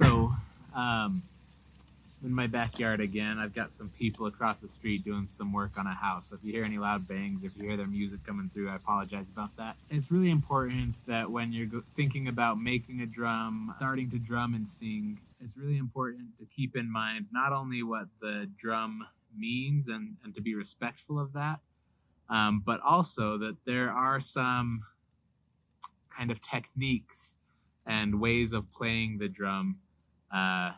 So, um, in my backyard again, I've got some people across the street doing some work on a house. So if you hear any loud bangs, if you hear their music coming through, I apologize about that. It's really important that when you're thinking about making a drum, starting to drum and sing, it's really important to keep in mind not only what the drum means and to be respectful of that, but also that there are some kind of techniques and ways of playing the drum uh,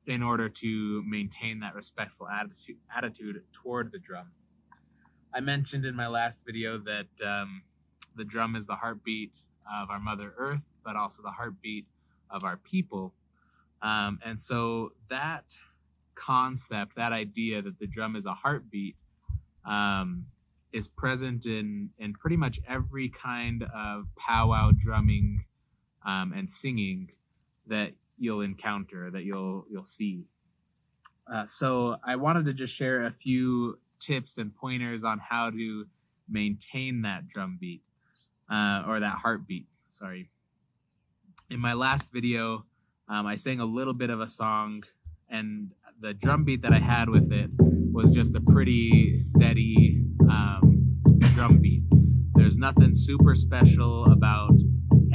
in order to maintain that respectful attitude toward the drum. I mentioned in my last video that the drum is the heartbeat of our Mother Earth, but also the heartbeat of our people. And so that concept, that idea that the drum is a heartbeat, is present in pretty much every kind of powwow drumming and singing that you'll encounter, that you'll see. So I wanted to just share a few tips and pointers on how to maintain that drum beat or that heartbeat. Sorry. In my last video, I sang a little bit of a song, and the drum beat that I had with it was just a pretty steady drum beat. There's nothing super special about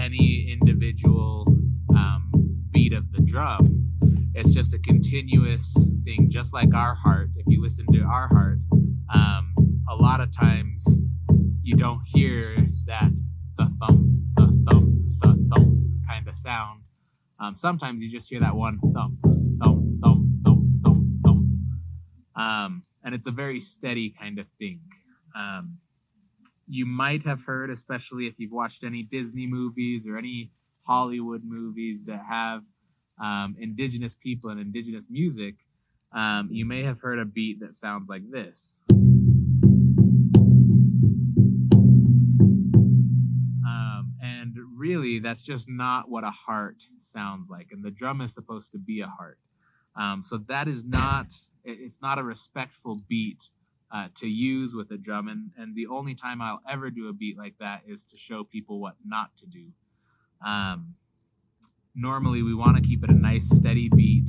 any individual beat of the drum. It's just a continuous thing, just like our heart. If you listen to our heart, a lot of times you don't hear that the thump, the thump, the thump kind of sound. Sometimes you just hear that one thump, thump, thump, thump, thump, thump. And it's a very steady kind of thing. You might have heard, especially if you've watched any Disney movies or any Hollywood movies that have indigenous people and indigenous music, you may have heard a beat that sounds like this. And really, that's just not what a heart sounds like. And the drum is supposed to be a heart. So that is not, it's not a respectful beat to use with a drum. And the only time I'll ever do a beat like that is to show people what not to do. Normally, we want to keep it a nice, steady beat.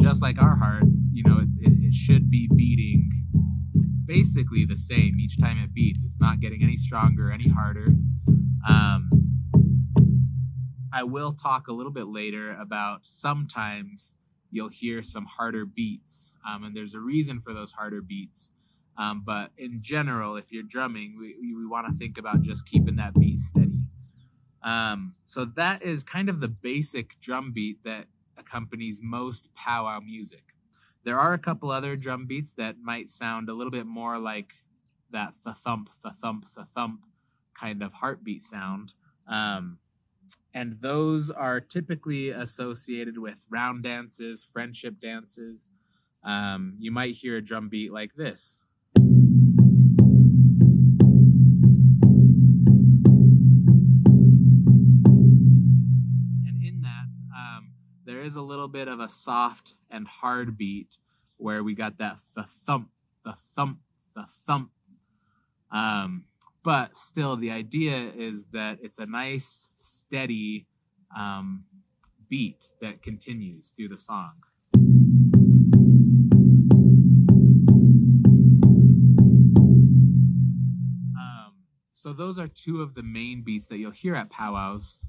Just like our heart, it should be beating basically the same each time it beats. It's not getting any stronger, any harder. I will talk a little bit later about sometimes you'll hear some harder beats, and there's a reason for those harder beats. But in general, if you're drumming, we want to think about just keeping that beat steady. So that is kind of the basic drum beat that accompanies most powwow music. There are a couple other drum beats that might sound a little bit more like that thump, thump, thump kind of heartbeat sound. And those are typically associated with round dances, friendship dances. You might hear a drum beat like this. There is a little bit of a soft and hard beat where we got that thump, the thump, the thump. But still, the idea is that it's a nice, steady beat that continues through the song. So those are two of the main beats that you'll hear at powwows.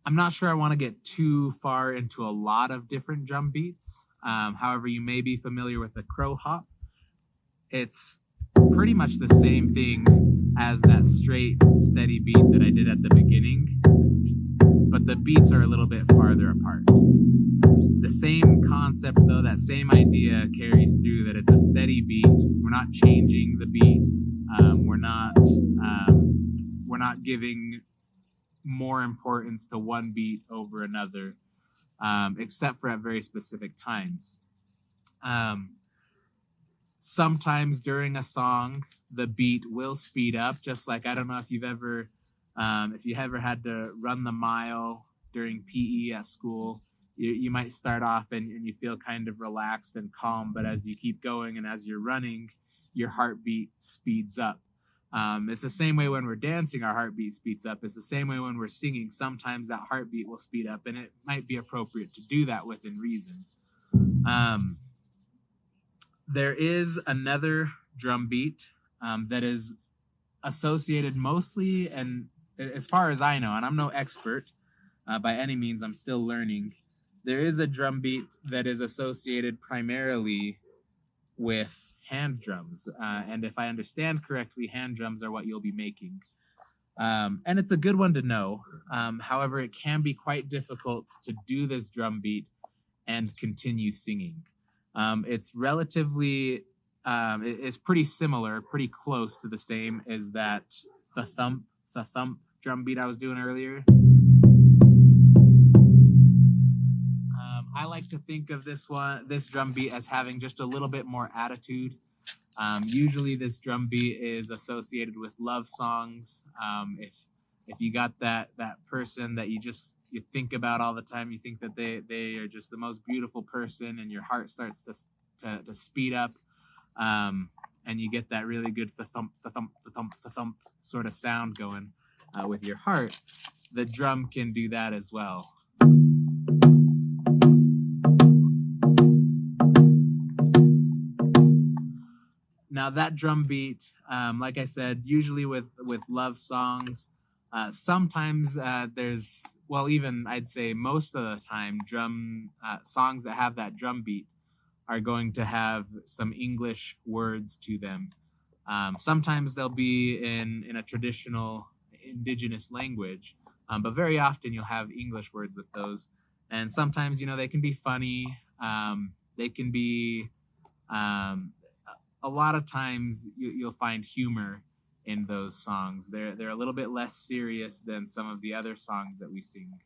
I'm not sure I want to get too far into a lot of different drum beats. However, you may be familiar with the crow hop. It's pretty much the same thing as that straight, steady beat that I did at the beginning, but the beats are a little bit farther apart. The same concept, though, that same idea carries through, that it's a steady beat. We're not changing the beat. We're not giving more importance to one beat over another, except for at very specific times. Sometimes during a song, the beat will speed up, just like, I don't know if you ever had to run the mile during PE at school. You might start off and you feel kind of relaxed and calm, but as you keep going and as you're running, your heartbeat speeds up. It's the same way when we're dancing, our heartbeat speeds up. It's the same way when we're singing. Sometimes that heartbeat will speed up, and it might be appropriate to do that within reason. There is another drum beat that is associated mostly, and as far as I know, and I'm no expert by any means, I'm still learning. There is a drum beat that is associated primarily with hand drums. And if I understand correctly, hand drums are what you'll be making. And it's a good one to know. However, it can be quite difficult to do this drum beat and continue singing. It's relatively, it's pretty similar, pretty close to the same as that the thump drum beat I was doing earlier. I like to think of this drum beat as having just a little bit more attitude. Usually this drum beat is associated with love songs. If you got that person that you think about all the time, you think that they are just the most beautiful person, and your heart starts to speed up, and you get that really good thump sort of sound going with your heart. The drum can do that as well. Now that drum beat, like I said, usually with love songs, sometimes there's, well, even I'd say most of the time, songs that have that drum beat are going to have some English words to them. Sometimes they'll be in a traditional indigenous language, but very often you'll have English words with those. And sometimes, they can be funny. They can be, a lot of times you'll find humor in those songs. They're a little bit less serious than some of the other songs that we sing.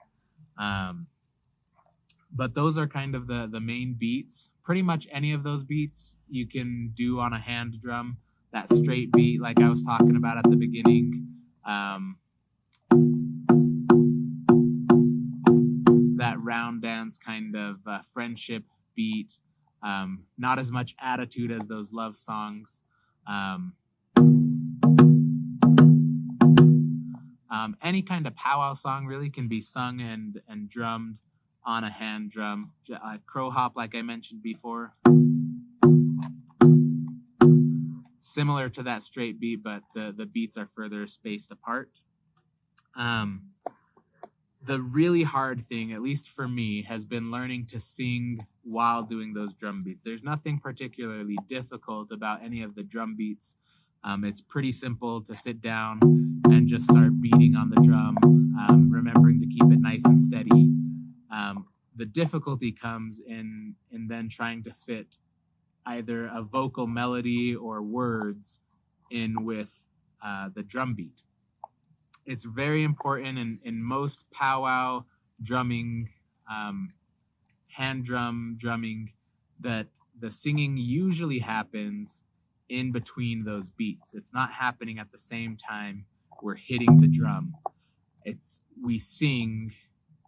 But those are kind of the main beats. Pretty much any of those beats you can do on a hand drum. That straight beat, like I was talking about at the beginning. That round dance kind of friendship beat. Not as much attitude as those love songs. Any kind of powwow song really can be sung and drummed on a hand drum. Crow hop, like I mentioned before. Similar to that straight beat, but the beats are further spaced apart. The really hard thing, at least for me, has been learning to sing while doing those drum beats. There's nothing particularly difficult about any of the drum beats. It's pretty simple to sit down and just start beating on the drum, remembering to keep it nice and steady. The difficulty comes in then trying to fit either a vocal melody or words in with the drum beat. It's very important in most powwow drumming, hand drum drumming, that the singing usually happens in between those beats. It's not happening at the same time we're hitting the drum. We sing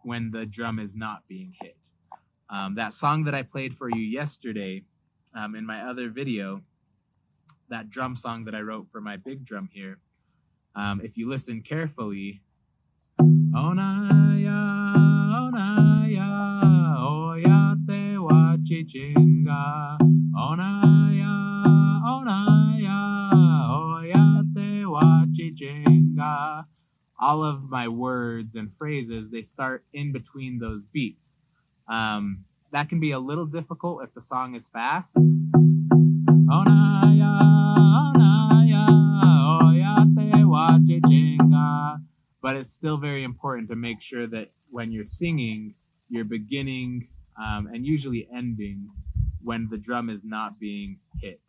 when the drum is not being hit. That song that I played for you yesterday in my other video, that drum song that I wrote for my big drum here, if you listen carefully, Onaya, Onaya, Oyate Wachichinga, Onaya, Onaya, Oyate Wachichinga. All of my words and phrases, they start in between those beats. That can be a little difficult if the song is fast. Onaya, Onaya, Oyate Wachichinga. But it's still very important to make sure that when you're singing, you're beginning and usually ending when the drum is not being hit.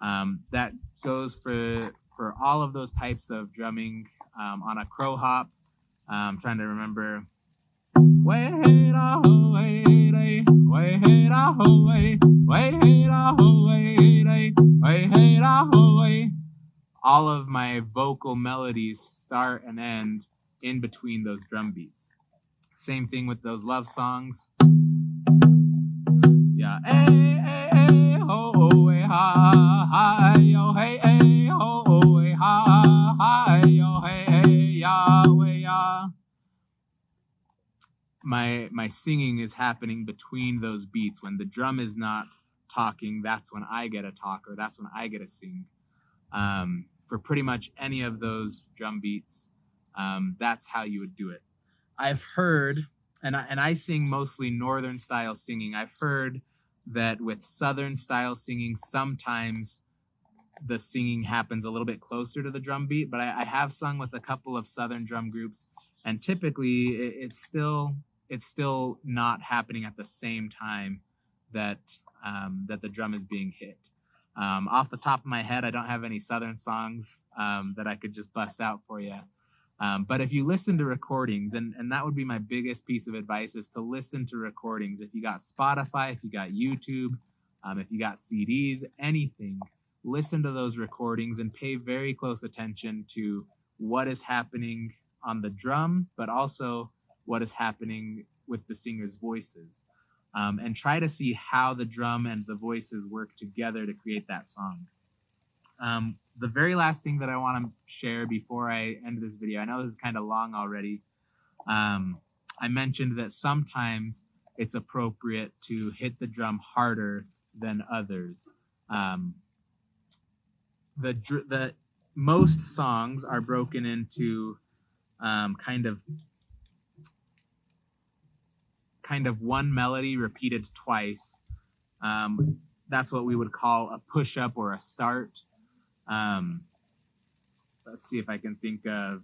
That goes for all of those types of drumming. On a crow hop, I'm trying to remember. All of my vocal melodies start and end in between those drum beats. Same thing with those love songs. Yeah. Hey, hey, hey, ho, hey, ha, hi, yo, hey, hey, ho, hey, ha. my singing is happening between those beats. When the drum is not talking, that's when I get to talk, or that's when I get to sing. For pretty much any of those drum beats, that's how you would do it. I've heard, and I sing mostly northern style singing. I've heard that with southern style singing, sometimes the singing happens a little bit closer to the drum beat, but I have sung with a couple of southern drum groups, and typically it's still not happening at the same time that that the drum is being hit. Off the top of my head, I don't have any southern songs that I could just bust out for you. But if you listen to recordings, and that would be my biggest piece of advice, is to listen to recordings. If you got Spotify, if you got YouTube, if you got CDs, anything, listen to those recordings and pay very close attention to what is happening on the drum, but also what is happening with the singers' voices. And try to see how the drum and the voices work together to create that song. The very last thing that I want to share before I end this video, I know this is kind of long already. I mentioned that sometimes it's appropriate to hit the drum harder than others. The most songs are broken into kind of one melody repeated twice. That's what we would call a push-up or a start. Let's see if I can think of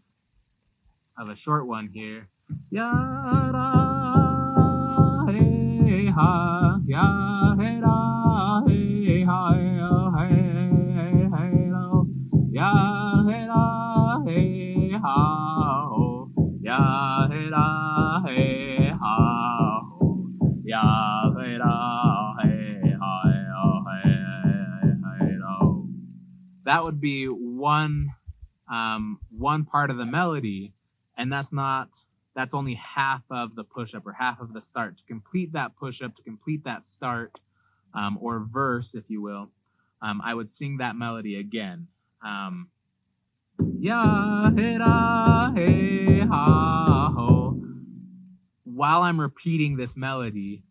a short one here. Ya ra hey ha, ya hey ra hey ha hey hey lo, ya hey ra hey ha ho, ya hey ra hey ha ho, ya hey ra hey ha hey lo. That would be one part of the melody, and that's only half of the push-up or half of the start. To complete that push-up, to complete that start, or verse, if you will, I would sing that melody again. Ya he ra he ha ho. While I'm repeating this melody,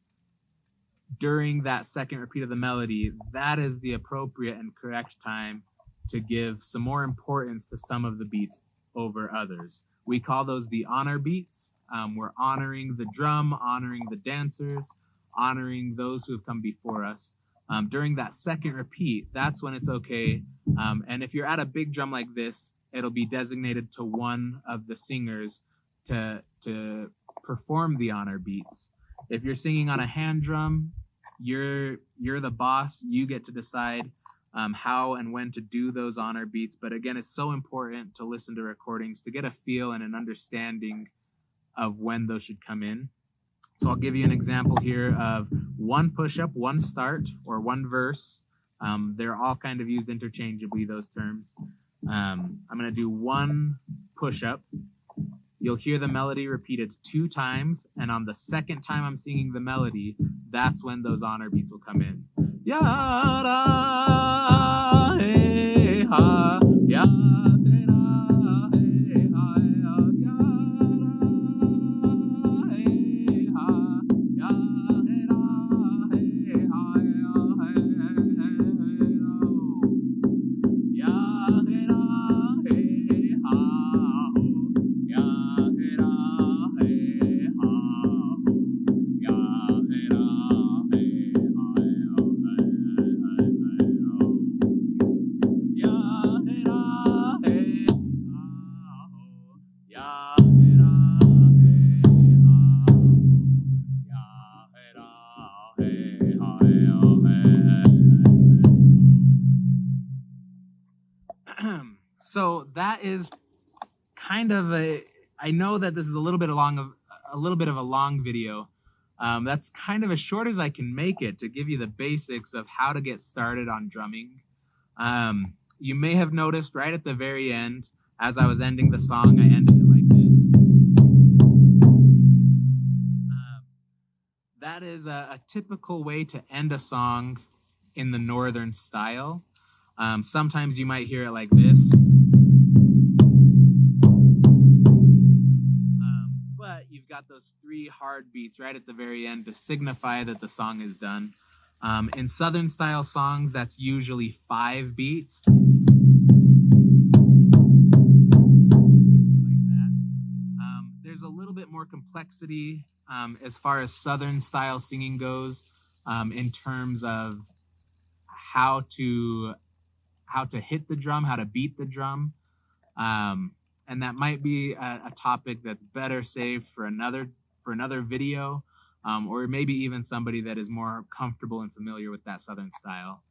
during that second repeat of the melody, that is the appropriate and correct time to give some more importance to some of the beats over others. We call those the honor beats. We're honoring the drum, honoring the dancers, honoring those who have come before us. During that second repeat, that's when it's okay. And if you're at a big drum like this, it'll be designated to one of the singers to perform the honor beats. If you're singing on a hand drum, you're the boss. You get to decide how and when to do those honor beats. But again, it's so important to listen to recordings to get a feel and an understanding of when those should come in. So I'll give you an example here of one push-up, one start, or one verse. They're all kind of used interchangeably, those terms. I'm going to do one push-up. You'll hear the melody repeated 2 times, and on the second time I'm singing the melody, that's when those honor beats will come in. Ya ra he ha, ya he ra he ha, ya ra he ha, ya he ra he ha, ya he ra he ha, ya he ra he ha, ya he ra he So that is kind of I know that this is a little bit of a long video. That's kind of as short as I can make it to give you the basics of how to get started on drumming. You may have noticed right at the very end, as I was ending the song, I ended it like this. That is a typical way to end a song in the northern style. Sometimes you might hear it like this. but you've got those 3 hard beats right at the very end to signify that the song is done. In Southern style songs, that's usually 5 beats. Like that. There's a little bit more complexity as far as Southern style singing goes, in terms of how to hit the drum, how to beat the drum. And that might be a topic that's better saved for another video, or maybe even somebody that is more comfortable and familiar with that Southern style.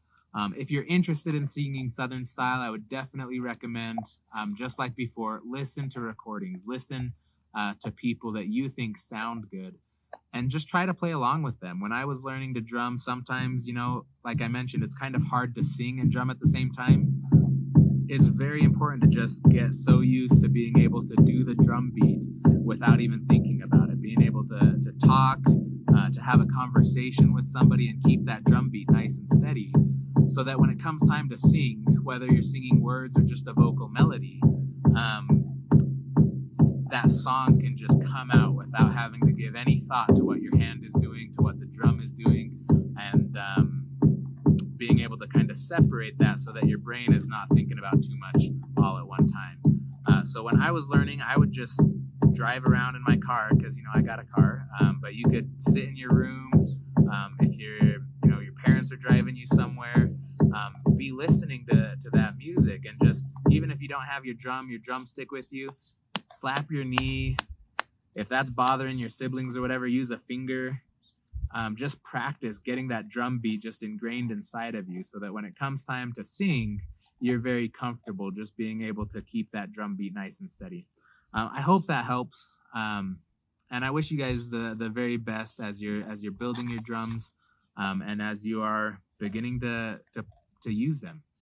If you're interested in singing Southern style, I would definitely recommend, just like before, listen to recordings, listen to people that you think sound good, and just try to play along with them. When I was learning to drum, sometimes, like I mentioned, it's kind of hard to sing and drum at the same time. It's very important to just get so used to being able to do the drum beat without even thinking about it, being able to talk, to have a conversation with somebody and keep that drum beat nice and steady, so that when it comes time to sing, whether you're singing words or just a vocal melody, that song can just come out without having to give any thought to what your hand is doing, to what the drum is doing, and being able to kind of separate that so that your brain is not thinking about too much all at one time. So when I was learning, I would just drive around in my car, because I got a car, but you could sit in your room, if your parents are driving you somewhere, be listening to that music, and just, even if you don't have your drumstick with you, slap your knee. If that's bothering your siblings or whatever, use a finger. Just practice getting that drum beat just ingrained inside of you, so that when it comes time to sing, you're very comfortable just being able to keep that drum beat nice and steady. I hope that helps, and I wish you guys the very best as you're building your drums, and as you are beginning to use them.